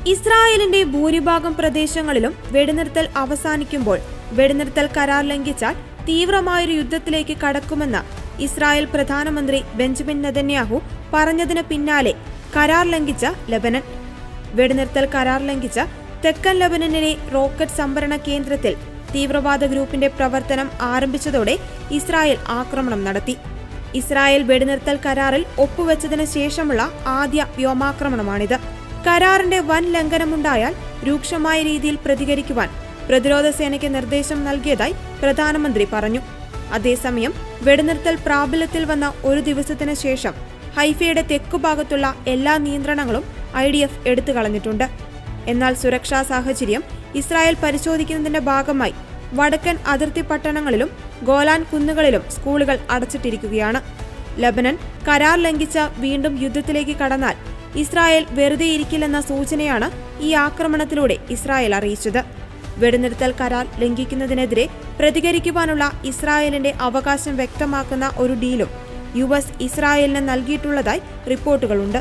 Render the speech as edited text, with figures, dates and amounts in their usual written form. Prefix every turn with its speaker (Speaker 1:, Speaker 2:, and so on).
Speaker 1: ഇസ്രായേലിന്റെ ഭൂരിഭാഗം പ്രദേശങ്ങളിലും വെടിനിർത്തൽ അവസാനിക്കുമ്പോൾ വെടിനിർത്തൽ കരാർ ലംഘിച്ചാൽ തീവ്രമായൊരു യുദ്ധത്തിലേക്ക് കടക്കുമെന്ന് ഇസ്രായേൽ പ്രധാനമന്ത്രി ബെഞ്ചമിൻ നെതന്യാഹു പറഞ്ഞതിന് പിന്നാലെ കരാർ ലംഘിച്ച ലെബനൻ. വെടിനിർത്തൽ കരാർ ലംഘിച്ച തെക്കൻ ലെബനനിലെ റോക്കറ്റ് സംഭരണ കേന്ദ്രത്തിൽ തീവ്രവാദ ഗ്രൂപ്പിന്റെ പ്രവർത്തനം ആരംഭിച്ചതോടെ ഇസ്രായേൽ ആക്രമണം നടത്തി. ഇസ്രായേൽ വെടിനിർത്തൽ കരാറിൽ ഒപ്പുവെച്ചതിന് ശേഷമുള്ള ആദ്യ വ്യോമാക്രമണമാണിത്. കരാറിന്റെ വൻ ലംഘനമുണ്ടായാൽ രൂക്ഷമായ രീതിയിൽ പ്രതികരിക്കുവാൻ പ്രതിരോധ സേനയ്ക്ക് നിർദ്ദേശം നൽകിയതായി പ്രധാനമന്ത്രി പറഞ്ഞു. അതേസമയം വെടിനിർത്തൽ പ്രാബല്യത്തിൽ വന്ന ഒരു ദിവസത്തിന് ശേഷം ഹൈഫയുടെ തെക്കുഭാഗത്തുള്ള എല്ലാ നിയന്ത്രണങ്ങളും IDF എടുത്തുകളഞ്ഞിട്ടുണ്ട്. എന്നാൽ സുരക്ഷാ സാഹചര്യം ഇസ്രായേൽ പരിശോധിക്കുന്നതിന്റെ ഭാഗമായി വടക്കൻ അതിർത്തി പട്ടണങ്ങളിലും ഗോലാൻ കുന്നുകളിലും സ്കൂളുകൾ അടച്ചിട്ടിരിക്കുകയാണ്. ലബനൻ കരാർ ലംഘിച്ച വീണ്ടും യുദ്ധത്തിലേക്ക് കടന്നാൽ ഇസ്രായേൽ വെറുതെയിരിക്കില്ലെന്ന സൂചനയാണ് ഈ ആക്രമണത്തിലൂടെ ഇസ്രായേൽ അറിയിച്ചത്. വെടിനിർത്തൽ കരാർ ലംഘിക്കുന്നതിനെതിരെ പ്രതികരിക്കുവാനുള്ള ഇസ്രായേലിന്റെ അവകാശം വ്യക്തമാക്കുന്ന ഒരു ഡീലും US ഇസ്രായേലിന് നൽകിയിട്ടുള്ളതായി റിപ്പോർട്ടുകളുണ്ട്.